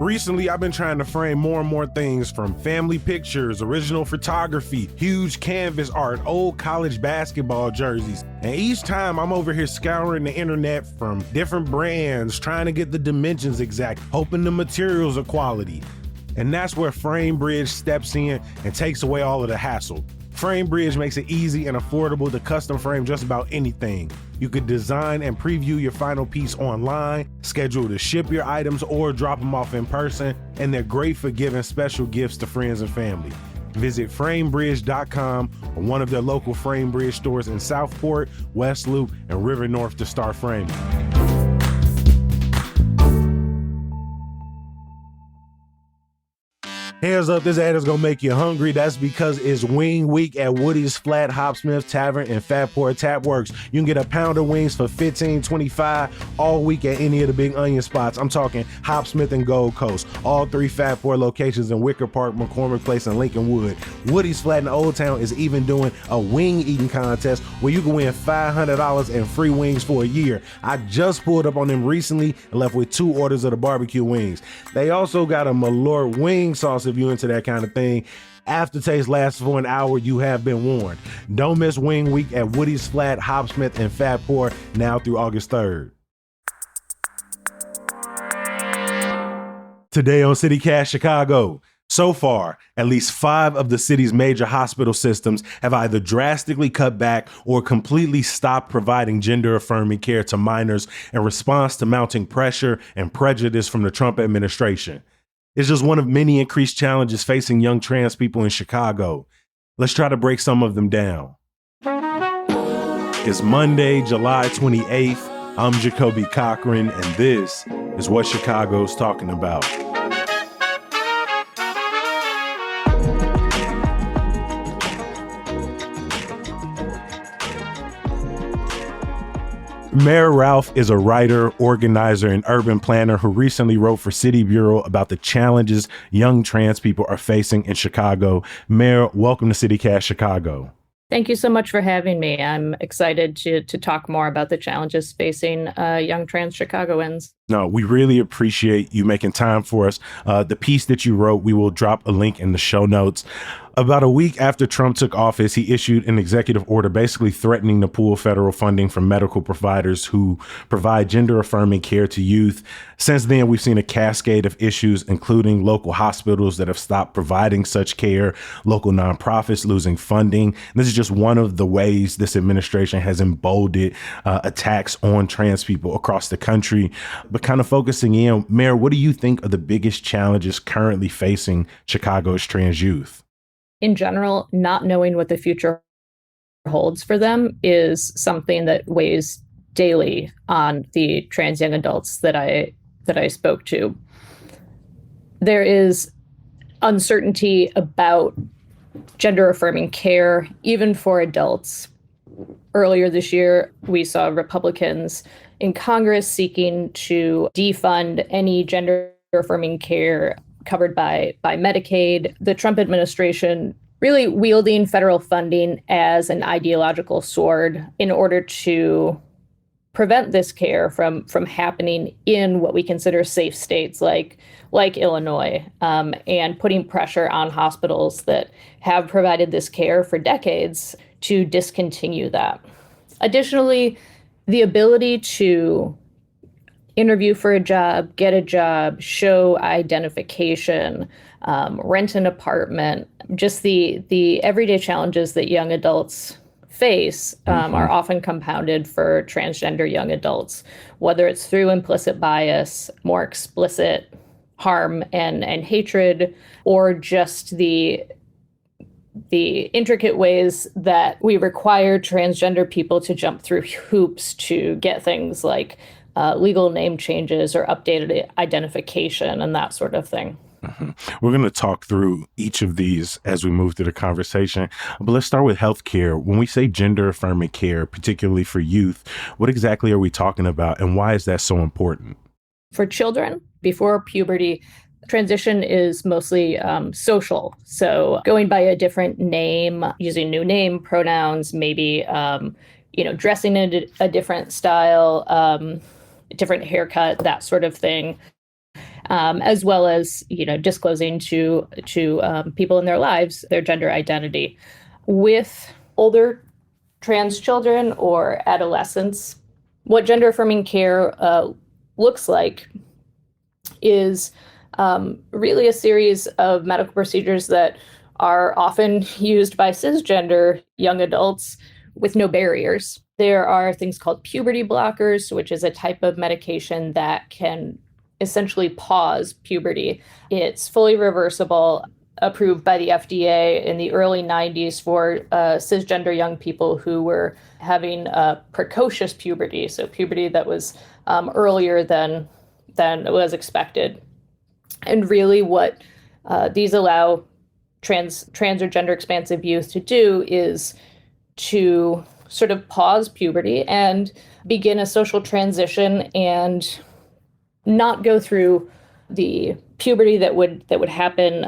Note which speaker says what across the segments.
Speaker 1: Recently, I've been trying to frame more and more things from family pictures, original photography, huge canvas art, old college basketball jerseys. And each time I'm over here scouring the internet from different brands, trying to get the dimensions exact, hoping the materials are quality. And that's where FrameBridge steps in and takes away all of the hassle. FrameBridge makes it easy and affordable to custom frame just about anything. You could design and preview your final piece online, schedule to ship your items or drop them off in person, and they're great for giving special gifts to friends and family. Visit framebridge.com or one of their local FrameBridge stores in Southport, West Loop, and River North to start framing. Hands up, this ad is gonna make you hungry. That's because it's Wing Week at Woody's Flat Hopsmith Tavern and Fatport Tap Works. You can get a pound of wings for $15.25 all week at any of the Big Onion spots. I'm talking Hopsmith and Gold Coast. All three Fatport locations in Wicker Park, McCormick Place, and Lincoln Wood. Woody's Flat in Old Town is even doing a wing eating contest where you can win $500 and free wings for a year. I just pulled up on them recently and left with 2 orders of the barbecue wings. They also got a Malort wing sauce if you into that kind of thing. Aftertaste lasts for an hour. You have been warned. Don't miss Wing Week at Woody's Flat, Hopsmith, and Fatport now through August 3rd. Today on CityCast Chicago. So far, at least 5 of the city's major hospital systems have either drastically cut back or completely stopped providing gender-affirming care to minors in response to mounting pressure and prejudice from the Trump administration. It's just one of many increased challenges facing young trans people in Chicago. Let's try to break some of them down. It's Monday, July 28th. I'm Jacoby Cochran, and this is what Chicago's talking about. Mayor Ralph is a writer, organizer, and urban planner who recently wrote for City Bureau about the challenges young trans people are facing in Chicago. Mayor, welcome to CityCast Chicago.
Speaker 2: Thank you so much for having me. I'm excited to talk more about the challenges facing young trans Chicagoans.
Speaker 1: No, we really appreciate you making time for us. The piece that you wrote, we will drop a link in the show notes. About a week after Trump took office, he issued an executive order basically threatening to pull federal funding from medical providers who provide gender-affirming care to youth. Since then, we've seen a cascade of issues, including local hospitals that have stopped providing such care, local nonprofits losing funding. And this is just one of the ways this administration has emboldened attacks on trans people across the country. But kind of focusing in, Mayor, what do you think are the biggest challenges currently facing Chicago's trans youth?
Speaker 2: In general, not knowing what the future holds for them is something that weighs daily on the trans young adults that I spoke to. There is uncertainty about gender affirming care, even for adults. Earlier this year, we saw Republicans in Congress seeking to defund any gender affirming care covered by Medicaid. The Trump administration really wielding federal funding as an ideological sword in order to prevent this care from happening in what we consider safe states like Illinois, and putting pressure on hospitals that have provided this care for decades to discontinue that. Additionally, the ability to interview for a job, get a job, show identification, rent an apartment, just the everyday challenges that young adults face are often compounded for transgender young adults, whether it's through implicit bias, more explicit harm and hatred, or just the intricate ways that we require transgender people to jump through hoops to get things like legal name changes or updated identification and that sort of thing.
Speaker 1: Mm-hmm. We're going to talk through each of these as we move through the conversation, but let's start with healthcare. When we say gender affirming care, particularly for youth, what exactly are we talking about and why is that so important?
Speaker 2: For children, before puberty, transition is mostly social. So going by a different name, using new name pronouns, maybe, dressing in a different style, different haircut, that sort of thing. as well as, disclosing to people in their lives their gender identity. With older trans children or adolescents, what gender affirming care looks like is really a series of medical procedures that are often used by cisgender young adults with no barriers. There are things called puberty blockers, which is a type of medication that can essentially pause puberty. It's fully reversible, approved by the FDA in the early 90s for cisgender young people who were having precocious puberty, so puberty that was earlier than was expected. And really what these allow trans or gender expansive youth to do is to sort of pause puberty and begin a social transition and not go through the puberty that would happen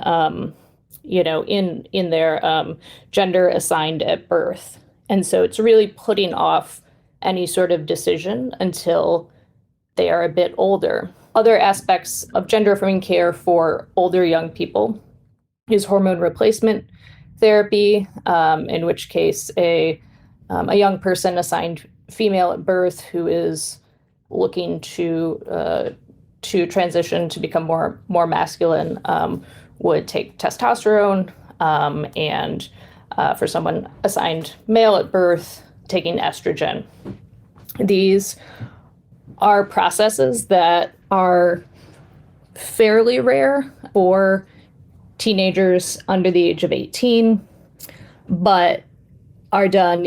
Speaker 2: in their gender assigned at birth. And so it's really putting off any sort of decision until they are a bit older. Other aspects of gender affirming care for older young people is hormone replacement therapy, in which case a young person assigned female at birth who is looking to transition to become more masculine would take testosterone, and for someone assigned male at birth, taking estrogen. These are processes that are fairly rare for teenagers under the age of 18, but are done,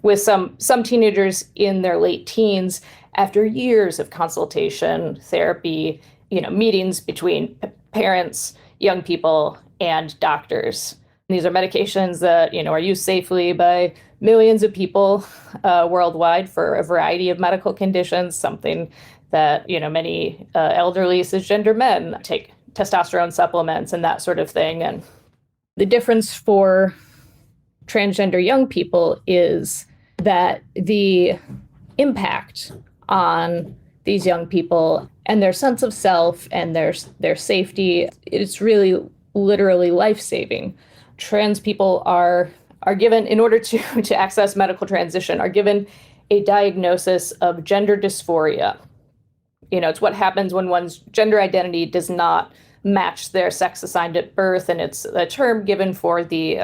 Speaker 2: with some teenagers in their late teens after years of consultation, therapy, meetings between parents, young people, and doctors. These are medications that, are used safely by millions of people worldwide for a variety of medical conditions, something that, many elderly cisgender men take testosterone supplements and that sort of thing. And the difference for transgender young people is that the impact on these young people and their sense of self and their safety, it's really literally life-saving. Trans people are given, in order to access medical transition, are given a diagnosis of gender dysphoria. It's what happens when one's gender identity does not match their sex assigned at birth, and it's a term given for the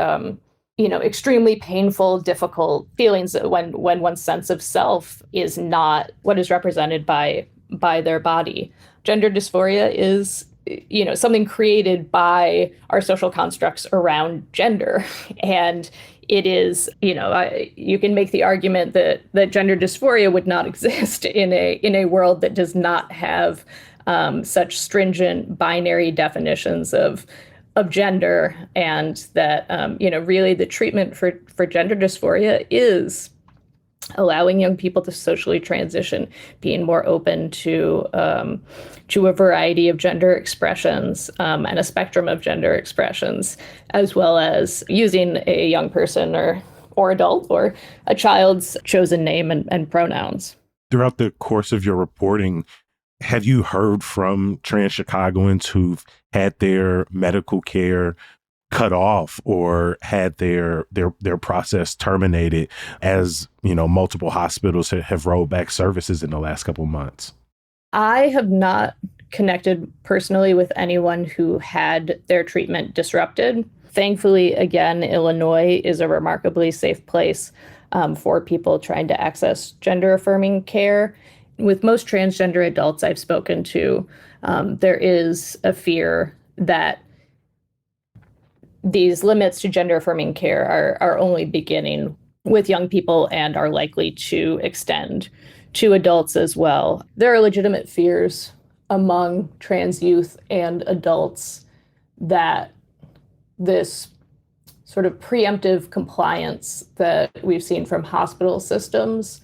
Speaker 2: extremely painful, difficult feelings when one's sense of self is not what is represented by their body. Gender dysphoria is, something created by our social constructs around gender. And it is, you can make the argument that gender dysphoria would not exist in a world that does not have such stringent binary definitions of gender, and that, really the treatment for gender dysphoria is allowing young people to socially transition, being more open to a variety of gender expressions and a spectrum of gender expressions, as well as using a young person or adult or a child's chosen name and pronouns.
Speaker 1: Throughout the course of your reporting, have you heard from trans Chicagoans who've had their medical care cut off or had their process terminated as, multiple hospitals have rolled back services in the last couple of months?
Speaker 2: I have not connected personally with anyone who had their treatment disrupted. Thankfully, again, Illinois is a remarkably safe place for people trying to access gender affirming care. With most transgender adults I've spoken to, there is a fear that these limits to gender affirming care are only beginning with young people and are likely to extend to adults as well. There are legitimate fears among trans youth and adults that this sort of preemptive compliance that we've seen from hospital systems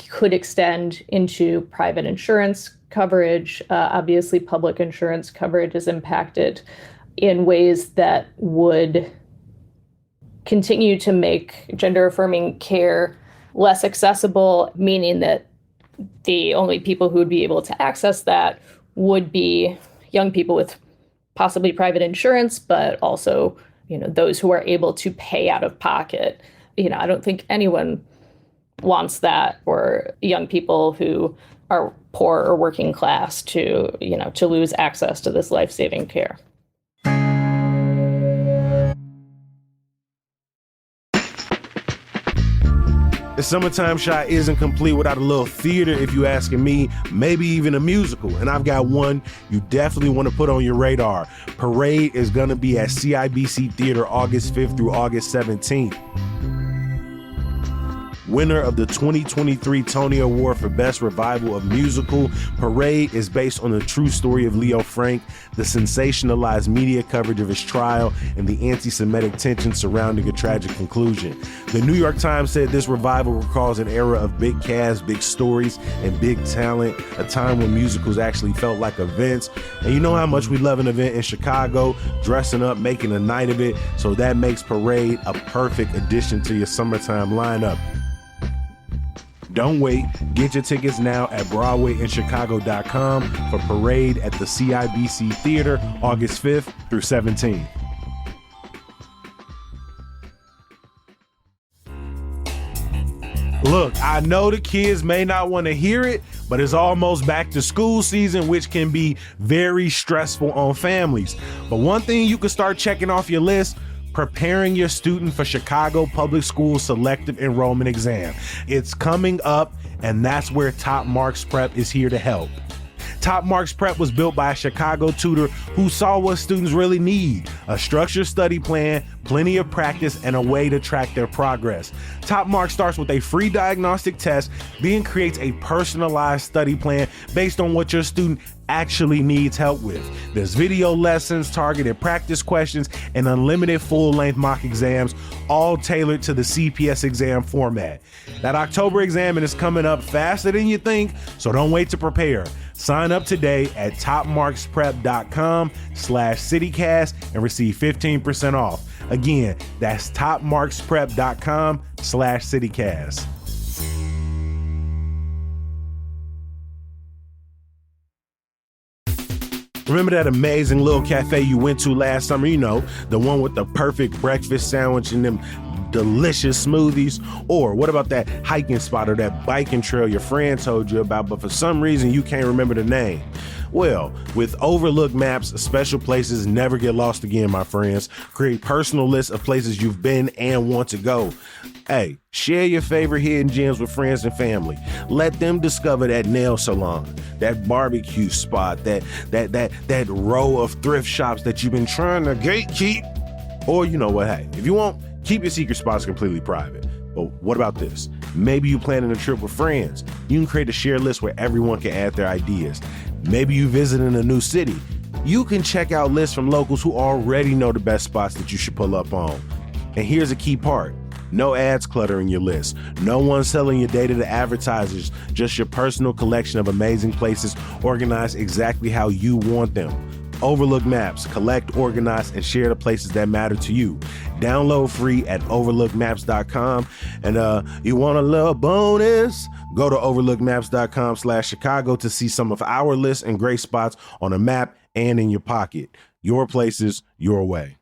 Speaker 2: could extend into private insurance coverage. Obviously, public insurance coverage is impacted in ways that would continue to make gender affirming care less accessible, meaning that The only people who would be able to access that would be young people with possibly private insurance, but also, those who are able to pay out of pocket. I don't think anyone wants that, or young people who are poor or working class to lose access to this life-saving care.
Speaker 1: The Summertime Shot isn't complete without a little theater, if you asking me, maybe even a musical. And I've got one you definitely want to put on your radar. Parade is going to be at CIBC Theater August 5th through August 17th. Winner of the 2023 Tony Award for Best Revival of Musical, Parade is based on the true story of Leo Frank, the sensationalized media coverage of his trial, and the anti-Semitic tension surrounding a tragic conclusion. The New York Times said this revival recalls an era of big casts, big stories, and big talent, a time when musicals actually felt like events. And you know how much we love an event in Chicago, dressing up, making a night of it, so that makes Parade a perfect addition to your summertime lineup. Don't wait. Get your tickets now at BroadwayInChicago.com for Parade at the CIBC Theater August 5th through 17th. Look, I know the kids may not want to hear it, but it's almost back to school season, which can be very stressful on families. But one thing you can start checking off your list: preparing your student for Chicago Public Schools selective enrollment exam. It's coming up, and that's where Top Marks Prep is here to help. Top Marks Prep was built by a Chicago tutor who saw what students really need: a structured study plan, plenty of practice, and a way to track their progress. Top Marks starts with a free diagnostic test, then creates a personalized study plan based on what your student actually needs help with. There's video lessons, targeted practice questions, and unlimited full-length mock exams, all tailored to the CPS exam format. That October exam is coming up faster than you think, so don't wait to prepare. Sign up today at topmarksprep.com/citycast and receive 15% off. Again, that's topmarksprep.com/citycast. Remember that amazing little cafe you went to last summer? The one with the perfect breakfast sandwich and them delicious smoothies? Or what about that hiking spot or that biking trail your friend told you about, but for some reason you can't remember the name? Well, with Overlook Maps, special places never get lost again, my friends. Create personal lists of places you've been and want to go. Hey, share your favorite hidden gems with friends and family. Let them discover that nail salon, that barbecue spot, that row of thrift shops that you've been trying to gatekeep. Or you know what, hey, if you want, keep your secret spots completely private. But what about this? Maybe you're planning a trip with friends. You can create a shared list where everyone can add their ideas. Maybe you visiting a new city. You can check out lists from locals who already know the best spots that you should pull up on. And here's a key part: no ads cluttering your list. No one selling your data to advertisers. Just your personal collection of amazing places organized exactly how you want them. Overlook Maps. Collect, organize, and share the places that matter to you. Download free at overlookmaps.com. And you want a little bonus? Go to overlookmaps.com/Chicago to see some of our lists and great spots on a map and in your pocket. Your places, your way.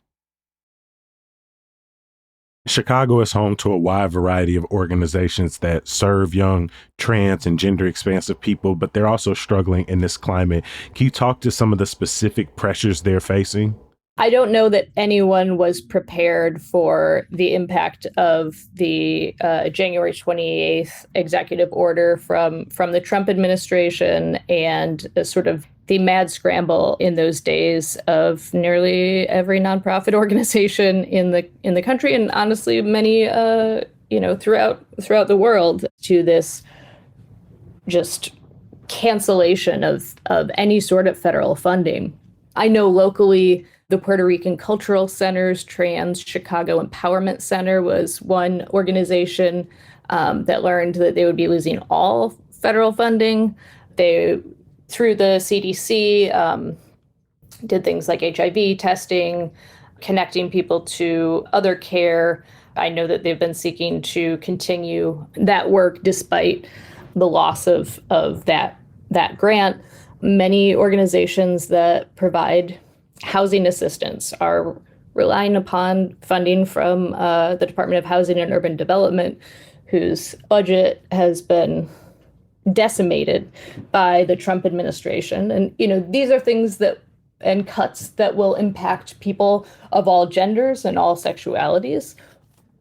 Speaker 1: Chicago is home to a wide variety of organizations that serve young, trans, and gender expansive people, but they're also struggling in this climate. Can you talk to some of the specific pressures they're facing?
Speaker 2: I don't know that anyone was prepared for the impact of the January 28th executive order from the Trump administration, and sort of the mad scramble in those days of nearly every nonprofit organization in the country, and honestly many throughout the world, to this just cancellation of any sort of federal funding. I know locally, the Puerto Rican Cultural Center's Trans Chicago Empowerment Center was one organization that learned that they would be losing all federal funding. They, through the CDC, did things like HIV testing, connecting people to other care. I know that they've been seeking to continue that work despite the loss of that grant. Many organizations that provide housing assistance are relying upon funding from the Department of Housing and Urban Development, whose budget has been decimated by the Trump administration. And, these are things and cuts that will impact people of all genders and all sexualities.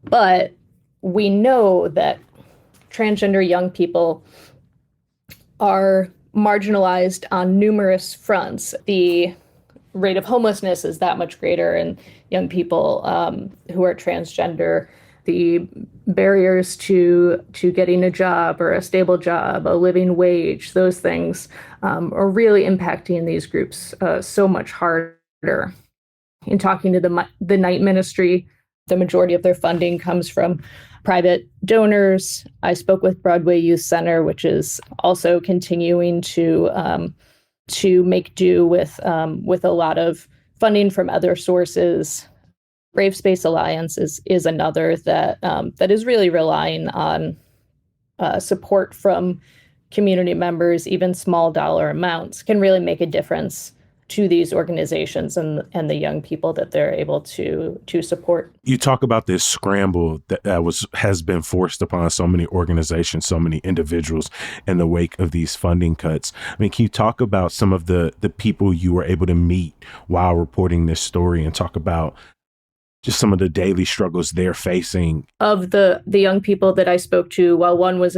Speaker 2: But we know that transgender young people are marginalized on numerous fronts. The rate of homelessness is that much greater in young people who are transgender. The barriers to getting a job or a stable job, a living wage, those things are really impacting these groups so much harder. In talking to the Knight Ministry, the majority of their funding comes from private donors. I spoke with Broadway Youth Center, which is also continuing to make do with a lot of funding from other sources. Brave Space Alliance is another that is really relying on support from community members. Even small dollar amounts can really make a difference to these organizations and the young people that they're able to support.
Speaker 1: You talk about this scramble that has been forced upon so many organizations, so many individuals in the wake of these funding cuts. I mean, can you talk about some of the people you were able to meet while reporting this story and talk about just some of the daily struggles they're facing? Of
Speaker 2: the young people that I spoke to, while one was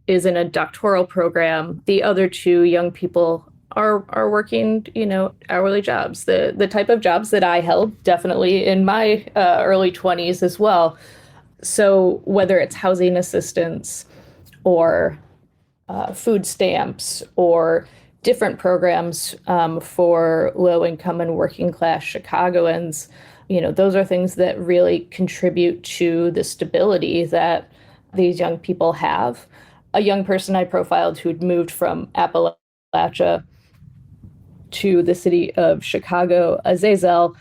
Speaker 2: is in a doctoral program, the other two young people are working, hourly jobs, the type of jobs that I held definitely in my early 20s as well. So whether it's housing assistance or food stamps or different programs for low income and working class Chicagoans, those are things that really contribute to the stability that these young people have. A young person I profiled who'd moved from Appalachia to the city of Chicago, Azazel,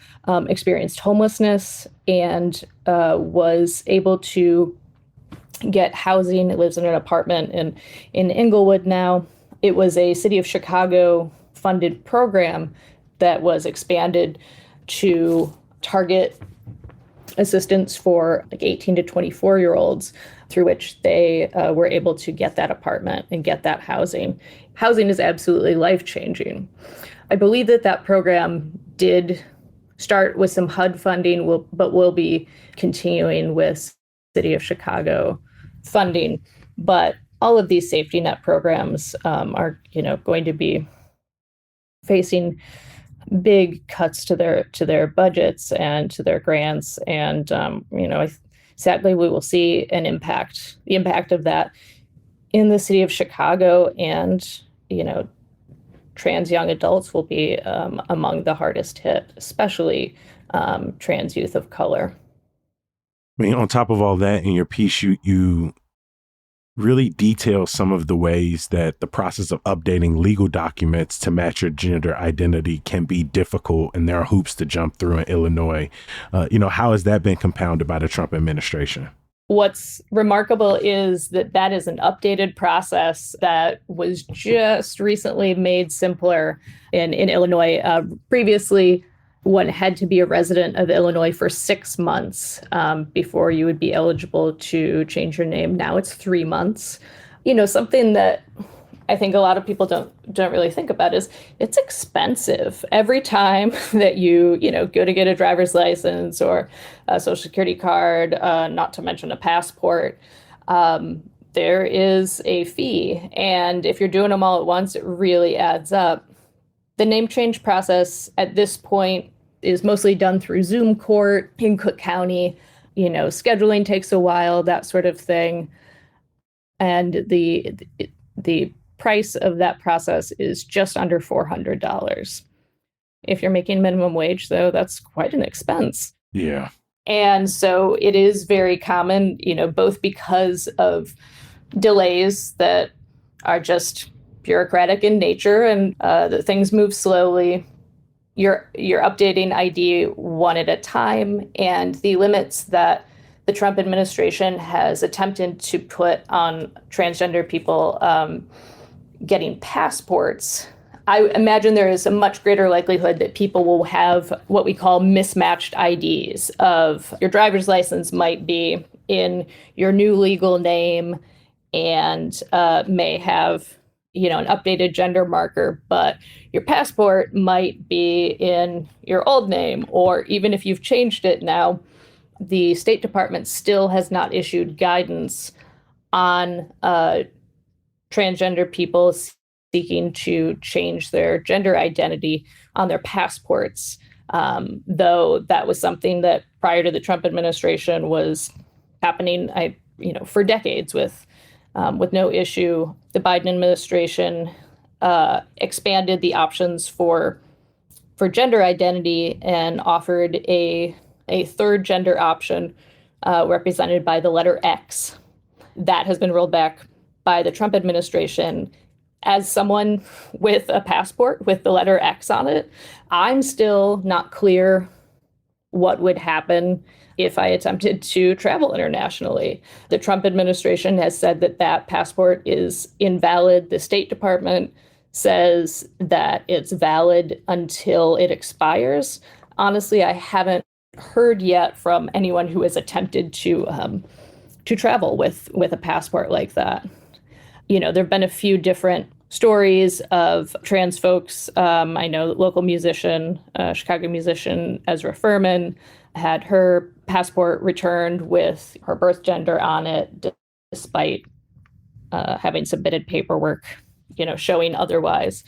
Speaker 2: experienced homelessness and was able to get housing. It lives in an apartment in Inglewood now. It was a city of Chicago funded program that was expanded to target assistance for 18 to 24-year-olds, through which they were able to get that apartment and get that housing. Housing is absolutely life-changing. I believe that program did start with some HUD funding, but will be continuing with City of Chicago funding. But all of these safety net programs are, going to be facing big cuts to their budgets and to their grants, and sadly we will see the impact of that in the city of Chicago, and trans young adults will be among the hardest hit, especially trans youth of color.
Speaker 1: I mean, on top of all that, in your piece, you really detail some of the ways that the process of updating legal documents to match your gender identity can be difficult, and there are hoops to jump through in Illinois. How has that been compounded by the Trump administration?
Speaker 2: What's remarkable is that is an updated process that was just recently made simpler in Illinois. Previously, one had to be a resident of Illinois for 6 months before you would be eligible to change your name. Now it's 3 months. Something that I think a lot of people don't really think about is it's expensive. Every time that you go to get a driver's license or a social security card, not to mention a passport, there is a fee. And if you're doing them all at once, it really adds up. The name change process at this point is mostly done through Zoom court in Cook County. Scheduling takes a while, that sort of thing. And the price of that process is just under $400. If you're making minimum wage, though, that's quite an expense.
Speaker 1: Yeah.
Speaker 2: And so it is very common, both because of delays that are just bureaucratic in nature and that things move slowly. You're updating ID one at a time, and the limits that the Trump administration has attempted to put on transgender people getting passports, I imagine there is a much greater likelihood that people will have what we call mismatched IDs of your driver's license might be in your new legal name and may have, an updated gender marker, but your passport might be in your old name, or even if you've changed it now, the State Department still has not issued guidance on transgender people seeking to change their gender identity on their passports, though that was something that prior to the Trump administration was happening, for decades with no issue. The Biden administration expanded the options for gender identity and offered a third gender option represented by the letter X. That has been rolled back by the Trump administration. As someone with a passport with the letter X on it, I'm still not clear what would happen if I attempted to travel internationally. The Trump administration has said that that passport is invalid. The State Department says that it's valid until it expires. Honestly, I haven't heard yet from anyone who has attempted to travel with a passport like that. There have been a few different stories of trans folks. I know local musician, Chicago musician Ezra Furman, had her passport returned with her birth gender on it, despite having submitted paperwork, showing otherwise.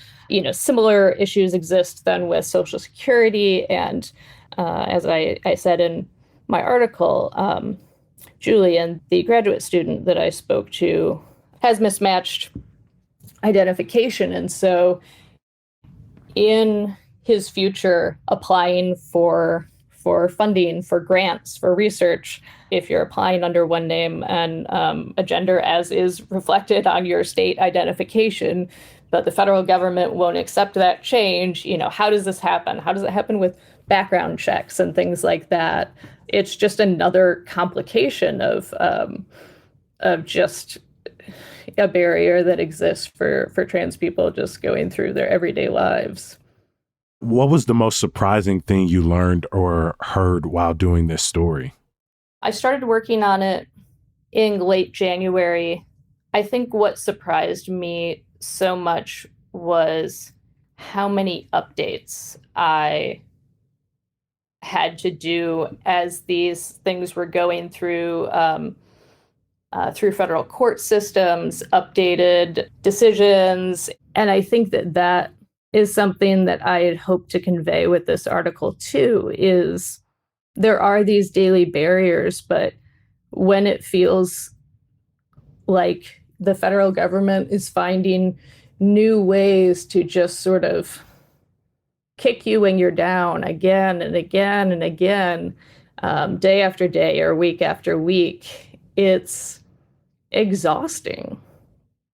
Speaker 2: Similar issues exist then with Social Security. And as I said in my article, Julian, the graduate student that I spoke to, has mismatched identification. And so in his future, applying for funding, for grants, for research, if you're applying under one name and a gender as is reflected on your state identification, but the federal government won't accept that change, how does this happen? How does it happen with background checks and things like that? It's just another complication of just a barrier that exists for trans people just going through their everyday lives.
Speaker 1: What was the most surprising thing you learned or heard while doing this story?
Speaker 2: I started working on it in late January. I think what surprised me so much was how many updates I had to do as these things were going through federal court systems, updated decisions. And I think that is something that I had hoped to convey with this article too, is there are these daily barriers, but when it feels like the federal government is finding new ways to just sort of kick you when you're down again and again and again, day after day or week after week, it's exhausting.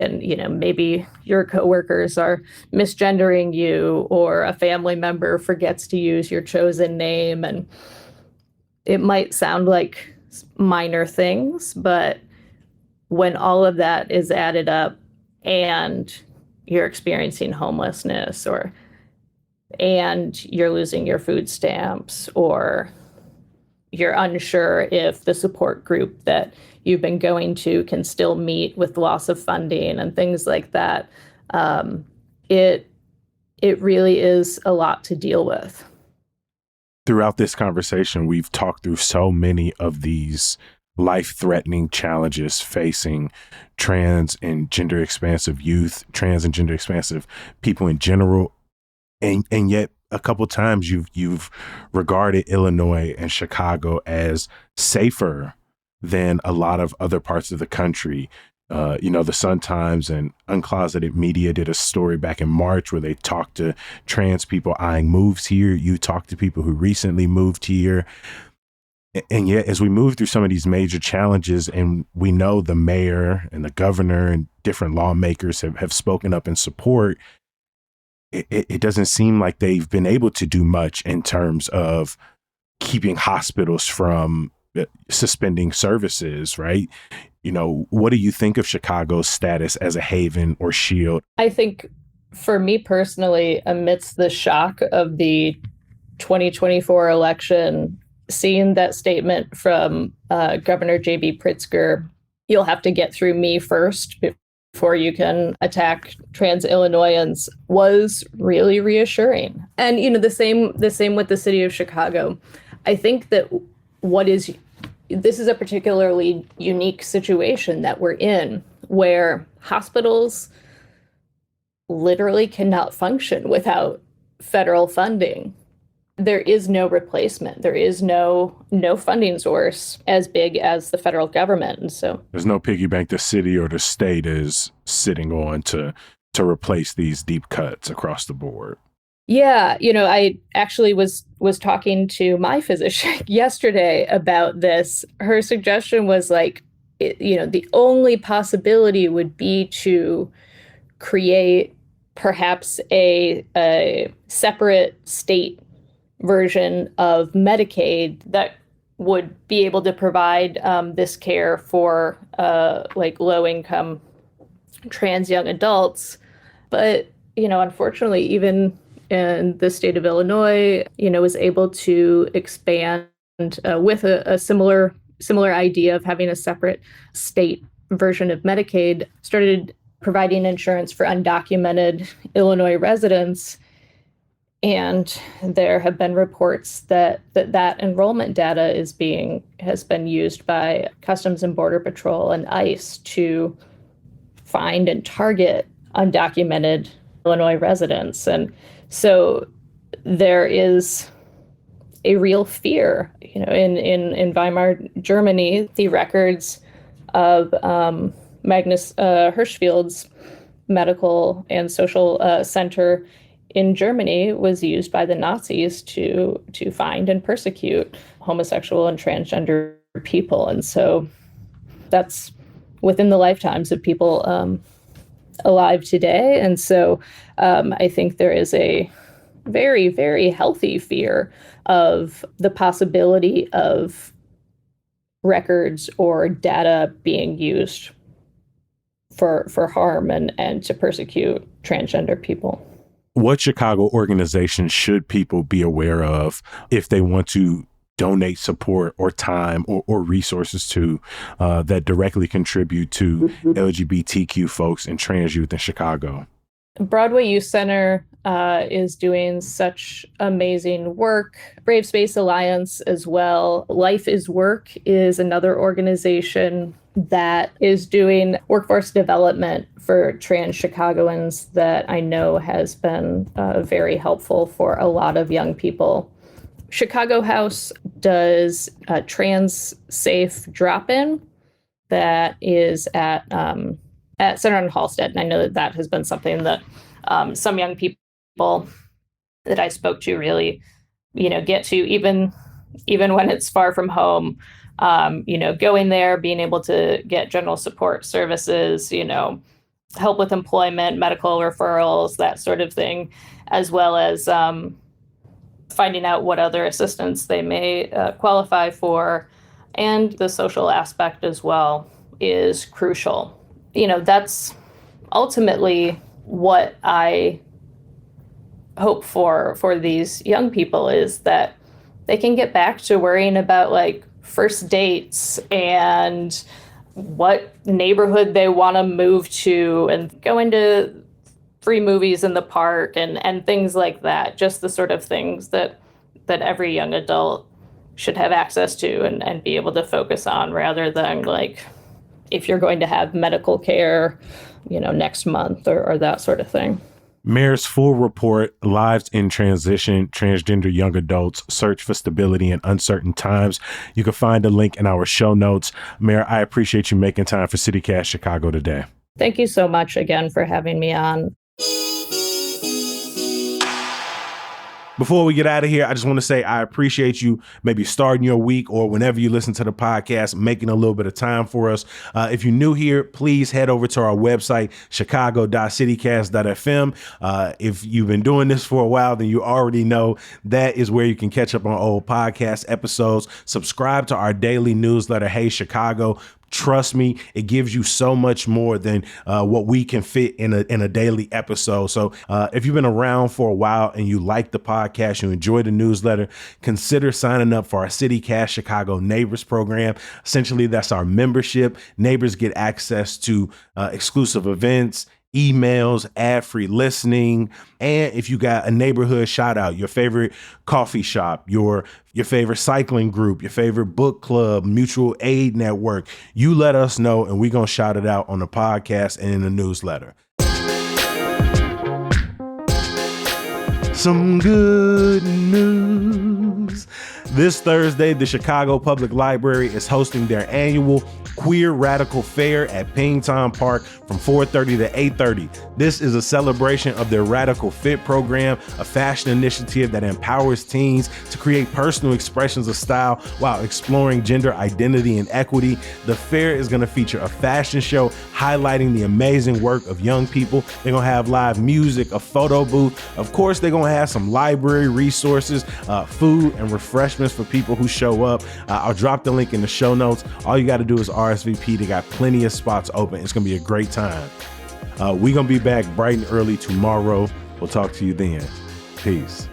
Speaker 2: And, maybe your coworkers are misgendering you, or a family member forgets to use your chosen name. And it might sound like minor things, but when all of that is added up and you're experiencing homelessness, and you're losing your food stamps, or you're unsure if the support group that you've been going to can still meet with loss of funding and things like that, it really is a lot to deal with.
Speaker 1: Throughout this conversation, we've talked through so many of these life-threatening challenges facing trans and gender expansive youth, trans and gender expansive people in general. And yet a couple times you've regarded Illinois and Chicago as safer than a lot of other parts of the country. The Sun-Times and Uncloseted Media did a story back in March where they talked to trans people eyeing moves here. You talked to people who recently moved here. And yet, as we move through some of these major challenges, and we know the mayor and the governor and different lawmakers have spoken up in support, it doesn't seem like they've been able to do much in terms of keeping hospitals from suspending services, right? What do you think of Chicago's status as a haven or shield?
Speaker 2: I think for me personally, amidst the shock of the 2024 election, seeing that statement from Governor J.B. Pritzker, you'll have to get through me first before you can attack trans Illinoisans, was really reassuring. And the same with the city of Chicago. I think that this is a particularly unique situation that we're in, where hospitals literally cannot function without federal funding. There is no replacement. There is no funding source as big as the federal government. And so
Speaker 1: there's no piggy bank the city or the state is sitting on to replace these deep cuts across the board.
Speaker 2: Yeah, I actually was talking to my physician yesterday about this. Her suggestion was the only possibility would be to create perhaps a separate state version of Medicaid that would be able to provide this care for low-income trans young adults. But, unfortunately, even in the state of Illinois, was able to expand with a similar idea of having a separate state version of Medicaid, started providing insurance for undocumented Illinois residents. And there have been reports that enrollment data has been used by Customs and Border Patrol and ICE to find and target undocumented Illinois residents. And so there is a real fear, in Weimar, Germany, the records of Magnus Hirschfeld's medical and social center in Germany was used by the Nazis to find and persecute homosexual and transgender people. And so that's within the lifetimes of people alive today. And so I think there is a very, very healthy fear of the possibility of records or data being used for harm and to persecute transgender people.
Speaker 1: What Chicago organizations should people be aware of if they want to donate support or time or resources to that directly contribute to LGBTQ folks and trans youth in Chicago?
Speaker 2: Broadway Youth Center is doing such amazing work. Brave Space Alliance as well. Life is Work is another organization that is doing workforce development for trans Chicagoans that I know has been very helpful for a lot of young people. Chicago House does a trans safe drop-in that is at Center on Halstead. And I know that has been something that some young people that I spoke to really, get to, even when it's far from home. Going there, being able to get general support services, help with employment, medical referrals, that sort of thing, as well as finding out what other assistance they may qualify for. And the social aspect as well is crucial. That's ultimately what I hope for these young people, is that they can get back to worrying about first dates and what neighborhood they want to move to and go into free movies in the park and things like that. Just the sort of things that every young adult should have access to and be able to focus on, rather than if you're going to have medical care, next month or that sort of thing.
Speaker 1: Mayor's full report, Lives in Transition, Transgender Young Adults, Search for Stability in Uncertain Times. You can find a link in our show notes. Mayor, I appreciate you making time for CityCast Chicago today.
Speaker 2: Thank you so much again for having me on.
Speaker 1: Before we get out of here, I just want to say I appreciate you maybe starting your week or whenever you listen to the podcast, making a little bit of time for us. If you're new here, please head over to our website, chicago.citycast.fm. If you've been doing this for a while, then you already know that is where you can catch up on old podcast episodes. Subscribe to our daily newsletter, Hey Chicago. Trust me, it gives you so much more than what we can fit in a daily episode. So if you've been around for a while and you like the podcast, you enjoy the newsletter, consider signing up for our CityCast Chicago Neighbors program. Essentially, that's our membership. Neighbors get access to exclusive events, emails, ad-free listening, and if you got a neighborhood shout out, your favorite coffee shop, your favorite cycling group, your favorite book club, mutual aid network, you let us know and we're going to shout it out on the podcast and in the newsletter. Some good news. This Thursday, the Chicago Public Library is hosting their annual Queer Radical Fair at Pington Park from 4:30 to 8:30. This is a celebration of their Radical Fit program, a fashion initiative that empowers teens to create personal expressions of style while exploring gender identity and equity. The fair is going to feature a fashion show highlighting the amazing work of young people. They're going to have live music, a photo booth. Of course, they're going to have some library resources, food and refreshments for people who show up. I'll drop the link in the show notes. All you got to do is RSVP. They got plenty of spots open. It's going to be a great time. We're going to be back bright and early tomorrow. We'll talk to you then. Peace.